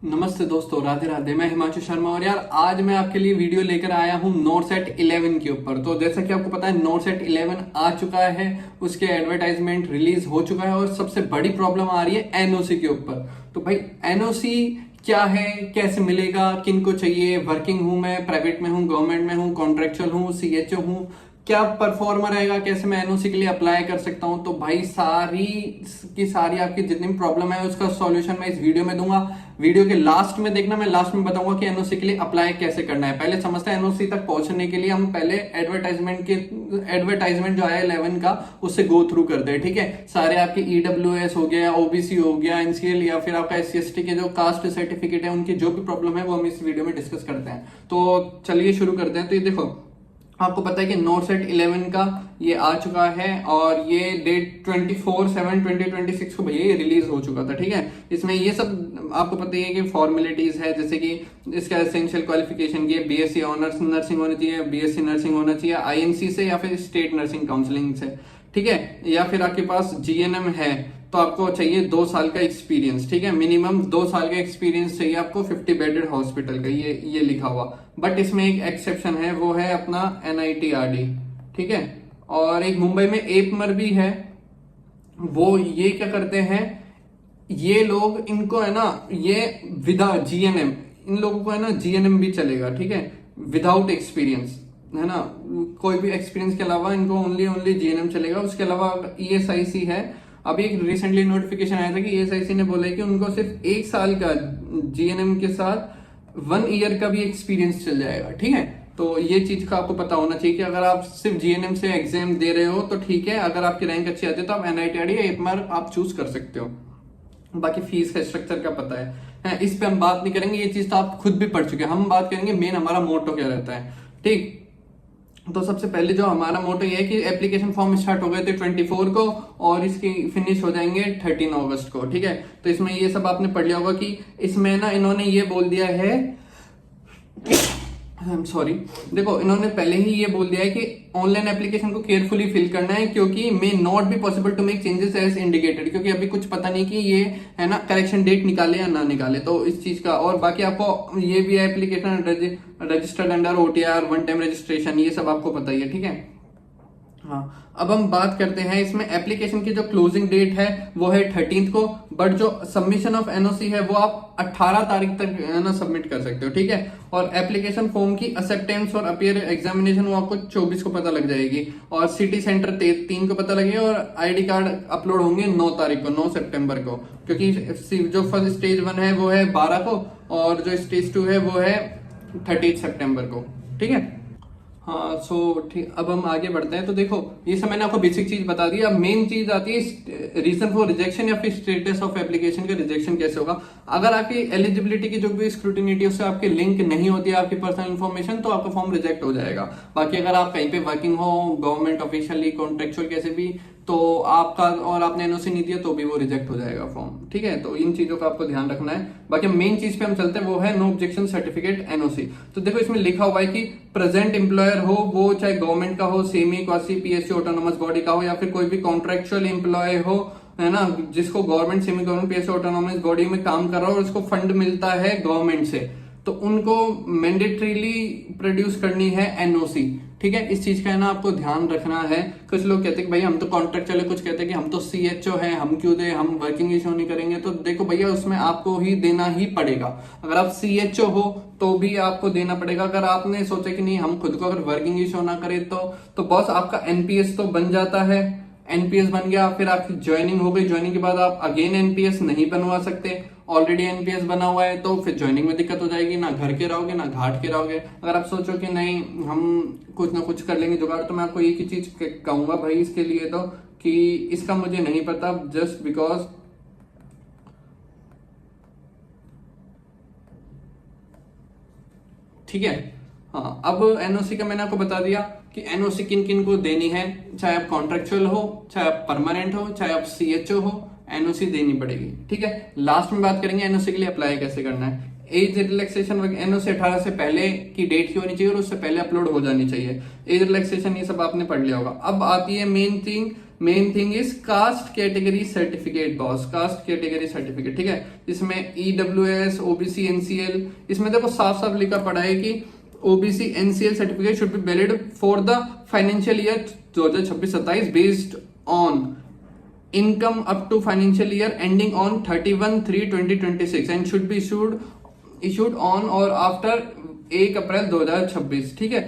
नमस्ते दोस्तों, राधे राधे। मैं हिमांशु शर्मा और यार आज मैं आपके लिए वीडियो लेकर आया हूँ नोटसेट 11 के ऊपर। तो जैसा कि आपको पता है नोटसेट 11 आ चुका है, उसके एडवर्टाइजमेंट रिलीज हो चुका है और सबसे बड़ी प्रॉब्लम आ रही है एनओसी के ऊपर। तो भाई एनओसी क्या है, कैसे मिलेगा, किन को चाहिए, वर्किंग हूं मैं, प्राइवेट में हूं, गवर्नमेंट में हूं, कॉन्ट्रेक्चुअल हूं, सीएचओ हूं, क्या परफॉर्मर रहेगा, कैसे मैं एनओसी के लिए अप्लाई कर सकता हूं। तो भाई सारी की सारी आपकी जितनी भी प्रॉब्लम है उसका सॉल्यूशन मैं इस वीडियो में दूंगा। वीडियो के लास्ट में देखना, मैं लास्ट में बताऊंगा कि एनओसी के लिए अप्लाई कैसे करना है। पहले समझते हैं एनओसी तक पहुंचने के लिए हम पहले एडवर्टाइजमेंट जो है 11 का उससे गो थ्रू करते हैं। ठीक है, सारे आपके ईडब्ल्यूएस हो गया, ओबीसी हो गया, एनसीएल या फिर आपका एससी/एसटी के जो कास्ट सर्टिफिकेट है उनकी जो भी प्रॉब्लम है वो हम इस वीडियो में डिस्कस करते हैं। तो चलिए शुरू करते हैं। तो ये देखो, आपको पता है कि नोटसेट 11 का ये आ चुका है और ये डेट 24/7/2026 को भैया ये रिलीज हो चुका था। ठीक है, इसमें ये सब आपको पता ही है कि फॉर्मेलिटीज है, जैसे कि इसका एसेंशियल क्वालिफिकेशन की बीएससी ऑनर्स नर्सिंग होनी चाहिए, बीएससी नर्सिंग होना चाहिए आईएनसी से या फिर स्टेट नर्सिंग काउंसलिंग से। ठीक है, या फिर आपके पास जीएनएम है तो आपको चाहिए 2 साल का एक्सपीरियंस। ठीक है, मिनिमम 2 साल का एक्सपीरियंस चाहिए आपको 50 बेडेड हॉस्पिटल का, ये लिखा हुआ। बट इसमें एक एक्सेप्शन है, वो है अपना एनआईटीआरडी। ठीक है, और एक मुंबई में एपमर भी है। वो ये क्या करते हैं, ये लोग इनको है ना, ये विदा जीएनएम, इन लोगों को है ना जीएनएम भी चलेगा। ठीक है, विदाउट एक्सपीरियंस है ना, कोई भी एक्सपीरियंस के अलावा इनको ओनली जीएनएम चलेगा। उसके अलावा ईएसआईसी है। अभी एक रिसेंटली नोटिफिकेशन आया था कि ईएसआईसी ने बोला है कि उनको सिर्फ 1 साल का जीएनएम के साथ 1 ईयर का भी एक्सपीरियंस चल जाएगा। ठीक है, तो ये चीज का आपको पता होना चाहिए कि अगर आप सिर्फ जीएनएम से एग्जाम दे रहे हो तो ठीक है, अगर आपकी रैंक अच्छी आती है तो आप एनआईटीआरडी या एपमर आप चूज कर सकते हो। बाकी फीस का स्ट्रक्चर का पता है, इस पे हम बात नहीं करेंगे, ये चीज तो आप खुद भी पढ़ चुके हैं। हम बात करेंगे मेन हमारा मोटो क्या रहता है। ठीक, तो सबसे पहले जो हमारा मोटो ये है कि एप्लीकेशन फॉर्म स्टार्ट हो गए थे 24 को और इसकी फिनिश हो जाएंगे 13 अगस्त को। ठीक है, तो इसमें ये सब आपने पढ़ लिया होगा कि इसमें ना इन्होंने ये बोल दिया है, सॉरी, देखो इन्होंने पहले ही ये बोल दिया है कि ऑनलाइन एप्लीकेशन को केयरफुली फिल करना है क्योंकि may not be possible to make changes as indicated, क्योंकि अभी कुछ पता नहीं कि ये है ना करेक्शन डेट निकाले या ना निकाले, तो इस चीज का। और बाकी आपको ये भी है application registered under OTR, one time registration, ये सब आपको पता ही है। ठीक है, हाँ, अब हम बात करते हैं इसमें एप्लीकेशन की जो क्लोजिंग डेट है वो है 13 को, बट जो सबमिशन ऑफ एनओसी है वो आप 18 तारीख तक ना सबमिट कर सकते हो। ठीक है, और एप्लीकेशन फॉर्म की एक्सेप्टेंस और अपीयर एग्जामिनेशन वो आपको 24 को पता लग जाएगी और सिटी सेंटर 3 को पता लगेगा और आईडी कार्ड अपलोड होंगे 9 तारीख को, 9 सितंबर को, क्योंकि जो फर्स्ट स्टेज 1 है वो है 12 को और जो स्टेज 2 है वो है 30 सितंबर को। ठीक है, हाँ, सो ठीक, अब हम आगे बढ़ते हैं। तो देखो, ये सब मैंने आपको बेसिक चीज बता दी। अब मेन चीज आती है रीजन फॉर रिजेक्शन या फिर स्टेटस ऑफ एप्लीकेशन का रिजेक्शन कैसे होगा। अगर आपकी एलिजिबिलिटी की जो भी स्क्रूटिनिटी उससे आपके लिंक नहीं होती है आपकी पर्सनल इन्फॉर्मेशन, तो आपका फॉर्म रिजेक्ट हो जाएगा। बाकी अगर आप कहीं पे वर्किंग हो, गवर्नमेंट ऑफिशियली, कॉन्ट्रेक्चुअल कैसे भी, तो आपका और आपने एनओसी नहीं दिया तो भी वो रिजेक्ट हो जाएगा फॉर्म। ठीक है, तो इन चीजों का आपको ध्यान रखना है। बाकी मेन चीज पे हम चलते हैं, वो है नो ऑब्जेक्शन सर्टिफिकेट एनओसी। तो देखो इसमें लिखा हुआ है कि प्रेजेंट एम्प्लॉयर हो, वो चाहे गवर्नमेंट का हो, semi, quasi, PSC, autonomous body का हो, या फिर कोई भी कॉन्ट्रेक्चुअल एम्प्लॉय हो, है ना, जिसको government, semi government, PSC, autonomous body में काम कर रहा हो और उसको फंड मिलता है गवर्नमेंट से, तो उनको मैंडेटरीली प्रोड्यूस करनी है एनओसी। ठीक है, इस चीज का है ना आपको ध्यान रखना है। कुछ लोग कहते हैं कि भाई हम तो कॉन्ट्रैक्ट चले, कुछ कहते हैं कि हम तो सीएचओ हैं, हम क्यों दे, हम वर्किंग इशू नहीं करेंगे। तो देखो भैया, उसमें आपको ही देना ही पड़ेगा। अगर आप सीएचओ हो तो भी आपको देना पड़ेगा। अगर आपने सोचा कि नहीं हम खुद को अगर वर्किंग इशू ना करें तो बॉस आपका एनपीएस तो बन जाता है। एनपीएस बन गया, फिर आपकी ज्वाइनिंग हो गई, ज्वाइनिंग के बाद आप अगेन एनपीएस नहीं बनवा सकते। ऑलरेडी एनपीएस बना हुआ है तो फिर ज्वाइनिंग में दिक्कत हो जाएगी, ना घर के रहोगे ना घाट के रहोगे। अगर आप सोचो कि नहीं हम कुछ ना कुछ कर लेंगे जुगाड़, तो मैं आपको एक ही चीज कहूंगा भाई इसके लिए तो, कि इसका मुझे नहीं पता, जस्ट बिकॉज ठीक है। हाँ, अब एनओसी का मैंने आपको बता दिया कि एनओसी किन किन को देनी है, चाहे आप कॉन्ट्रेक्चुअल हो, चाहे आप परमानेंट हो, चाहे आप सीएचओ हो, एनओसी देनी पड़ेगी। ठीक है, लास्ट में बात करेंगे एनओसी के लिए अप्लाई कैसे करना है। एज रिलैक्सेशन, एनओसी 18 से पहले की डेट की होनी चाहिए और उससे पहले अपलोड हो जानी चाहिए। एज रिलैक्सेशन ये सब आपने पढ़ लिया होगा। अब आती है main thing main thing is caste category certificate boss, caste category certificate, ठीक है। इसमें EWS, OBC, NCL, इसमें देखो साफ साफ लिखा पड़ा है कि OBC NCL certificate should be valid for the financial year 2026-27 based on income up to financial year ending on 31/3/2026 and should be issued on or after 1 अप्रैल 2026, ठीक है।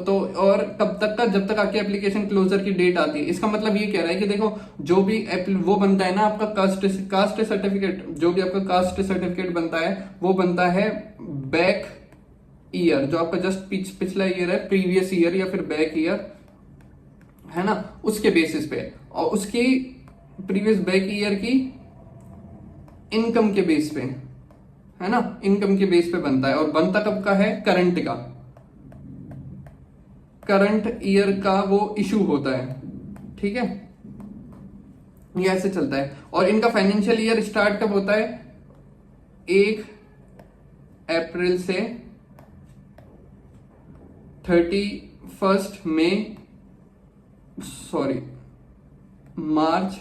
तो और कब तक का, जब तक आपकी एप्लीकेशन क्लोजर की डेट आती है। इसका मतलब ये कह रहा है कि देखो जो भी वो बनता है ना आपका कास्ट सर्टिफिकेट, जो भी आपका कास्ट सर्टिफिकेट बनता है वो बनता है बैक ईयर, जो आपका जस्ट पिछला ईयर है, प्रीवियस ईयर या फिर बैक ईयर है ना, उसके बेसिस पे, और उसकी प्रीवियस बैक ईयर की इनकम के बेस पे, है ना, इनकम के बेस पे बनता है। और बनता कब का है, करंट का, करंट ईयर का वो इशू होता है, ठीक है। ये ऐसे चलता है। और इनका फाइनेंशियल ईयर स्टार्ट कब होता है, 1 अप्रैल से 31 मार्च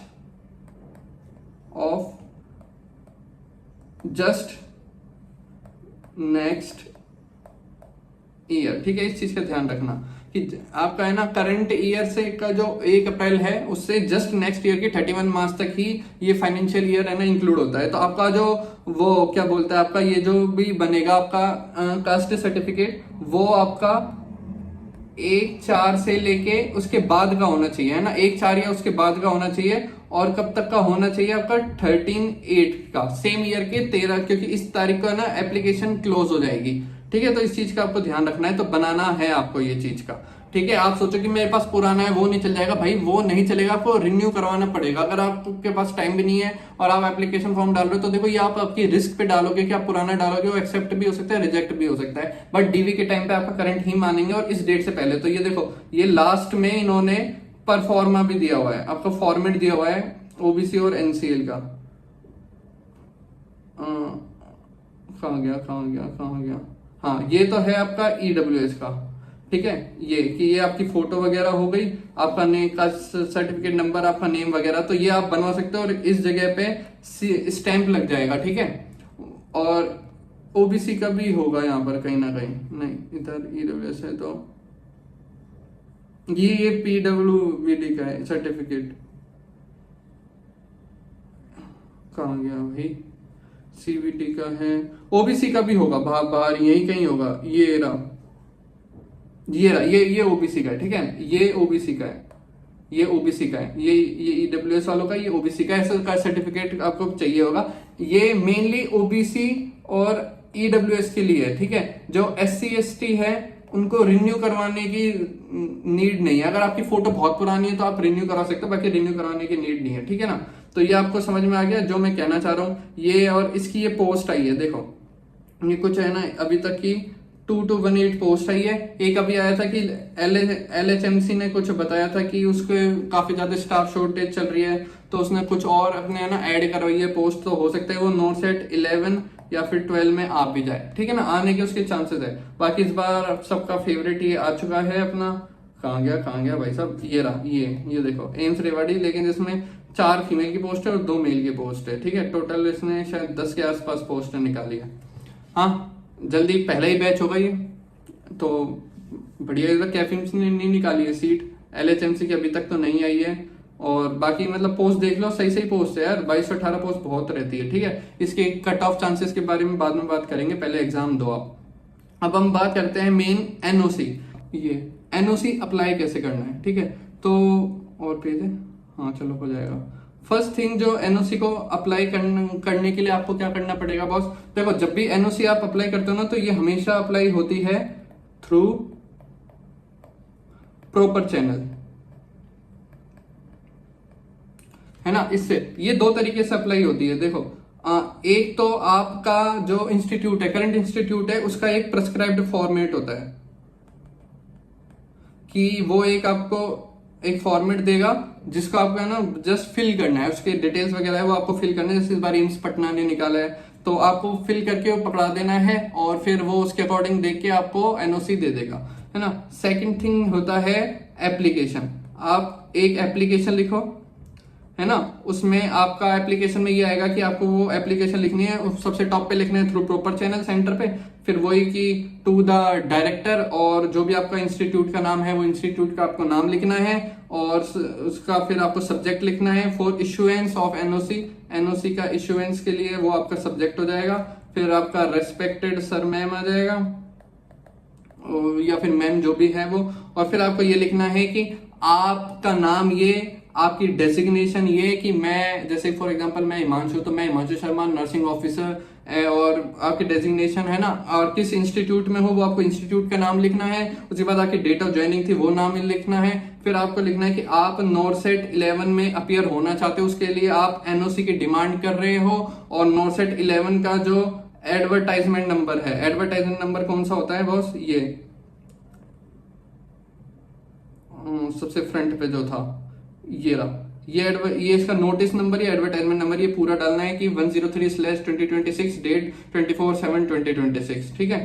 ऑफ जस्ट नेक्स्ट ईयर, ठीक है। इस चीज का ध्यान रखना कि आपका है ना करंट ईयर से का जो 1 अप्रैल है उससे जस्ट नेक्स्ट ईयर की 31 मार्च तक ही ये फाइनेंशियल ईयर है ना इंक्लूड होता है। तो आपका जो वो क्या बोलता है, आपका ये जो भी बनेगा आपका कास्ट सर्टिफिकेट, वो आपका 1/4 से लेके उसके बाद का होना चाहिए, है ना, 1/4 या उसके बाद का होना चाहिए। और कब तक का होना चाहिए आपका, 13/8 का, सेम ईयर के 13, क्योंकि इस तारीख को ना एप्लीकेशन क्लोज हो जाएगी, ठीक है। तो इस चीज का आपको ध्यान रखना है, तो बनाना है आपको ये चीज का, ठीक है। आप सोचो कि मेरे पास पुराना है वो नहीं चल जाएगा, भाई वो नहीं चलेगा, आपको रिन्यू करवाना पड़ेगा। अगर आपके पास टाइम भी नहीं है और आप एप्लीकेशन फॉर्म डाल रहे हो तो देखो ये आप आपकी रिस्क पे डालोगे कि आप पुराना डालोगे, वो एक्सेप्ट भी हो सकता है, रिजेक्ट भी हो सकता है, बट डीवी के टाइम पे आपका करंट ही मानेंगे और इस डेट से पहले। तो ये देखो ये लास्ट में इन्होंने परफॉर्मा भी दिया हुआ है, आपका फॉर्मेट दिया हुआ है ओबीसी और एनसीएल का। कहाँ गया, हाँ ये तो है आपका ईडब्ल्यूएस का, ठीक है। ये कि ये आपकी फोटो वगैरह हो गई, आपका नेम का सर्टिफिकेट नंबर, आपका नेम वगैरह, तो ये आप बनवा सकते हो और इस जगह पे स्टैंप लग जाएगा, ठीक है। और ओबीसी का भी होगा यहाँ पर कहीं ना कहीं, नहीं इधर ईडब्ल्यूएस है तो ये पीडब्ल्यूबीडी का है सर्टिफिकेट। कहाँ गया भाई, सीबीटी का है, ओबीसी का भी होगा, बाहर यही कहीं होगा, ये रहा, ये ओबीसी का है, ठीक है। ये ओबीसी का है, ये ओबीसी का है, ये ईडब्ल्यूएस वालों का, ये ओबीसी का ऐसा का सर्टिफिकेट आपको चाहिए होगा। ये मेनली ओबीसी और ईडब्ल्यूएस के लिए है, ठीक है। जो एससी एसटी है उनको रिन्यू करवाने की नीड नहीं है। अगर आपकी फोटो बहुत पुरानी है तो आप रिन्यू करवा सकते हो, बाकी रिन्यू करवाने की नीड नहीं है, ठीक है ना। तो ये आपको समझ में आ गया जो मैं कहना चाह रहा हूँ। ये और इसकी ये पोस्ट आई है, देखो ये कुछ है ना अभी तक की 2218 पोस्ट आई है। एक अभी आया था कि LHMC ने कुछ बताया था कि उसके काफी ज्यादा स्टाफ शॉर्टेज चल रही है, तो उसने कुछ और अपने ना ऐड करवाई है पोस्ट, तो हो सकता है वो नोट सेट 11 या फिर 12 में आ भी जाए, ठीक है ना, आने के उसके चांसेस है। बाकी इस बार सबका फेवरेट ये आ चुका है अपना, कहाँ गया भाई साहब, ये रहा, ये देखो एम्स रेवाड़ी, लेकिन इसमें 4 फीमेल की पोस्ट है और 2 मेल की पोस्ट है, ठीक है। टोटल इसने शायद 10 के आसपास पोस्ट निकाली है। हाँ जल्दी पहला ही बैच होगा ये, तो बढ़िया। इधर कैफिम्स ने नहीं निकाली है सीट, LHMC की अभी तक तो नहीं आई है। और बाकी मतलब पोस्ट देख लो, सही पोस्ट है यार, 22-18 पोस्ट बहुत रहती है, ठीक है। इसके कट ऑफ चांसेस के बारे में बाद में बात करेंगे, पहले एग्जाम दो आप। अब हम बात करते हैं मेन एनओसी। ये एनओसी अप्लाई कैसे करना है, ठीक है। तो और पेज है, हाँ चलो हो जाएगा। फर्स्ट थिंग जो एनओसी को अप्लाई करने के लिए आपको क्या करना पड़ेगा बॉस, देखो जब भी एनओसी आप अप्लाई करते हो ना, तो ये हमेशा अप्लाई होती है थ्रू प्रॉपर चैनल, है ना। इससे ये 2 तरीके से अप्लाई होती है, देखो एक तो आपका जो इंस्टीट्यूट है, करंट इंस्टीट्यूट है, उसका एक प्रेस्क्राइब्ड फॉर्मेट होता है कि वो एक आपको एक फॉर्मेट देगा जिसको आपको है ना जस्ट फिल करना है, उसके डिटेल्स वगैरह है वो आपको फिल करना है। जैसे इस बार एम्स पटना ने निकाला है, तो आपको फिल करके वो पकड़ा देना है और फिर वो उसके अकॉर्डिंग देख के आपको एनओसी दे देगा, है ना। सेकंड थिंग होता है एप्लीकेशन। आप आप एक एप्लीकेशन लिखो, है ना, उसमें आपका एप्लीकेशन में ये आएगा कि आपको वो एप्लीकेशन लिखनी है, सबसे टॉप पे लिखना है थ्रू प्रॉपर चैनल सेंटर पे, फिर वही कि टू द डायरेक्टर, और जो भी आपका इंस्टीट्यूट का नाम है वो इंस्टीट्यूट का आपको नाम लिखना है, और उसका फिर आपको सब्जेक्ट लिखना है for issuance of NOC, NOC का इशुएंस के लिए वो आपका सब्जेक्ट हो जाएगा, फिर आपका रेस्पेक्टेड सर मैम आ जाएगा या फिर मैम जो भी है वो, और फिर आपको ये लिखना है कि आपका नाम ये, आपकी डेजिग्नेशन ये कि मैं, जैसे फॉर एग्जांपल मैं हिमांशु, तो मैं हिमांशु शर्मा नर्सिंग ऑफिसर, और आपकी डेजिग्नेशन है ना, और किस इंस्टीट्यूट में हो वो आपको इंस्टीट्यूट का नाम लिखना है, उसके बाद आपकी डेट ऑफ ज्वाइनिंग थी वो नाम लिखना है, फिर आपको लिखना है कि आप नॉरसेट 11 में अपीयर होना चाहते हो, उसके लिए आप एनओसी की डिमांड कर रहे हो, और नॉरसेट 11 का जो एडवर्टाइजमेंट नंबर है, एडवर्टाइजमेंट नंबर कौन सा होता है बॉस, ये सबसे फ्रंट पे जो था ये रहा, ये इसका नोटिस नंबर या एडवर्टाइजमेंट नंबर ये पूरा डालना है कि 103/2026 डेट 24/7/2026, ठीक है।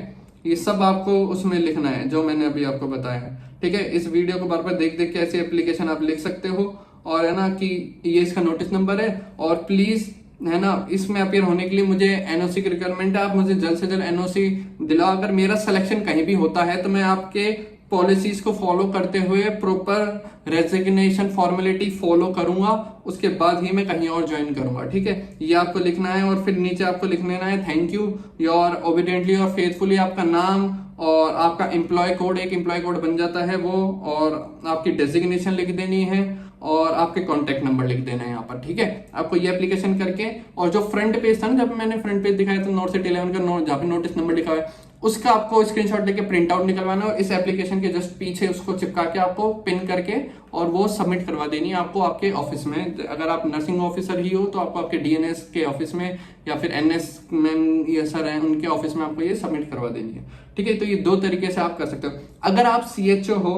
ये सब आपको उसमें लिखना है जो मैंने अभी आपको बताया है, ठीक है। इस वीडियो को बार बार देख देख के ऐसी एप्लीकेशन आप लिख सकते हो, और है ना कि ये इसका नोटिस नंबर है, और प्लीज है ना इसमें अपीयर होने के लिए मुझे एनओसी की रिक्वायरमेंट है, आप मुझे जल्द से जल्द एनओसी दिलाओ। अगर मेरा सिलेक्शन कहीं भी होता है तो मैं आपके पॉलिसीज को फॉलो करते हुए प्रॉपर रेजिग्नेशन फॉर्मेलिटी फॉलो करूंगा, उसके बाद ही मैं कहीं और ज्वाइन करूंगा, ठीक है। ये आपको लिखना है, और फिर नीचे आपको लिख लेना है थैंक यू योर ओबिडेंटली और फेथफुली, आपका नाम और आपका एम्प्लॉय कोड, एक एम्प्लॉय कोड बन जाता है वो, और आपकी डेजिग्नेशन लिख देनी है, और आपके कॉन्टेक्ट नंबर लिख देना है यहाँ पर, ठीक है। आपको ये एप्लीकेशन करके, और जो फ्रंट पेज था ना, जब मैंने फ्रंट पेज दिखाया था नॉरसेट 11 का जहाँ पे नोटिस नंबर लिखा है, उसका आपको स्क्रीनशॉट लेके प्रिंट आउट निकलवाना, और इस एप्लीकेशन के जस्ट पीछे उसको चिपका के आपको पिन करके और वो सबमिट करवा देनी है आपको आपके ऑफिस में। अगर आप नर्सिंग ऑफिसर ही हो तो आपको आपके डीएनएस के ऑफिस में, या फिर एनएस मैम ये सर हैं उनके ऑफिस में आपको ये सबमिट करवा देनी है, ठीक है। तो ये दो तरीके से आप कर सकते हो। अगर आप सीएचओ हो,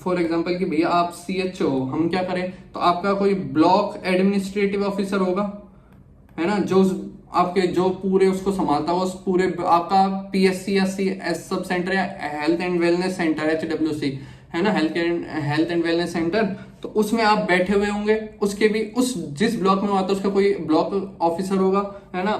फॉर एग्जाम्पल कि भैया आप सीएचओ हो, हम क्या करें, तो आपका कोई ब्लॉक एडमिनिस्ट्रेटिव ऑफिसर होगा, है ना, जो आपके जो पूरे उसको संभालता हो, उस पूरे आपका पीएससी या एस सब सेंटर या health and wellness centre HWC है ना, हेल्थ एंड वेलनेस सेंटर, तो उसमें आप बैठे हुए होंगे, उसके भी उस जिस ब्लॉक में आता है उसका कोई ब्लॉक ऑफिसर होगा, है ना,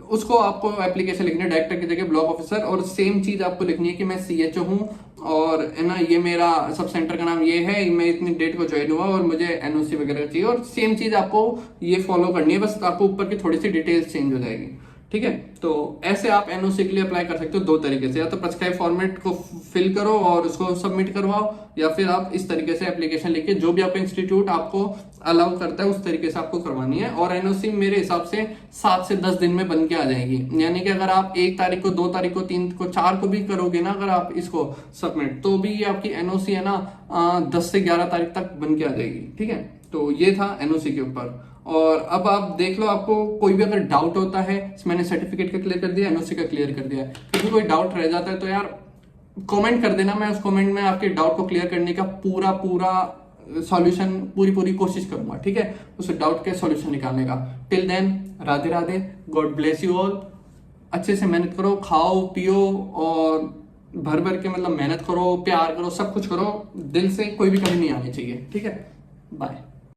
उसको आपको एप्लीकेशन लिखनी है डायरेक्टर की जगह ब्लॉक ऑफिसर, और सेम चीज आपको लिखनी है कि मैं सीएचओ हूँ, और है ना ये मेरा सब सेंटर का नाम ये है, मैं इतनी डेट को ज्वाइन हुआ और मुझे एनओसी वगैरह चाहिए, और सेम चीज आपको ये फॉलो करनी है, बस आपको ऊपर की थोड़ी सी डिटेल्स चेंज हो जाएगी, ठीक है। तो ऐसे आप एनओसी के लिए अप्लाई कर सकते हो दो तरीके से, या तो प्रिस्क्राइब फॉर्मेट को फिल करो और उसको सबमिट करवाओ, या फिर आप इस तरीके से एप्लीकेशन लिख के जो भी आपका इंस्टीट्यूट आपको अलाउ करता है उस तरीके से आपको करवानी है, और एनओसी मेरे हिसाब से 7 से 10 दिन में बन के आ जाएगी। यानी कि अगर आप 1 तारीख को, 2 तारीख को, 3 को, 4 को भी करोगे ना अगर आप इसको सबमिट, तो भी आपकी एनओसी है ना 10 से 11 तारीख तक बन के आ जाएगी, ठीक है। तो ये था एनओसी के ऊपर। और अब आप देख लो, आपको कोई भी अगर डाउट होता है, मैंने सर्टिफिकेट का क्लियर कर दिया, एनओसी का क्लियर कर दिया, क्योंकि कोई डाउट रह जाता है तो यार कमेंट कर देना, मैं उस कमेंट में आपके डाउट को क्लियर करने का पूरा सॉल्यूशन, पूरी कोशिश करूंगा, ठीक है, उस डाउट के सॉल्यूशन निकालने का। Till then Radhe Radhe, God bless you all. अच्छे से मेहनत करो, खाओ पियो और भर भर के मतलब मेहनत करो, प्यार करो, सब कुछ करो दिल से, कोई भी कमी नहीं आनी चाहिए, ठीक है। बाय।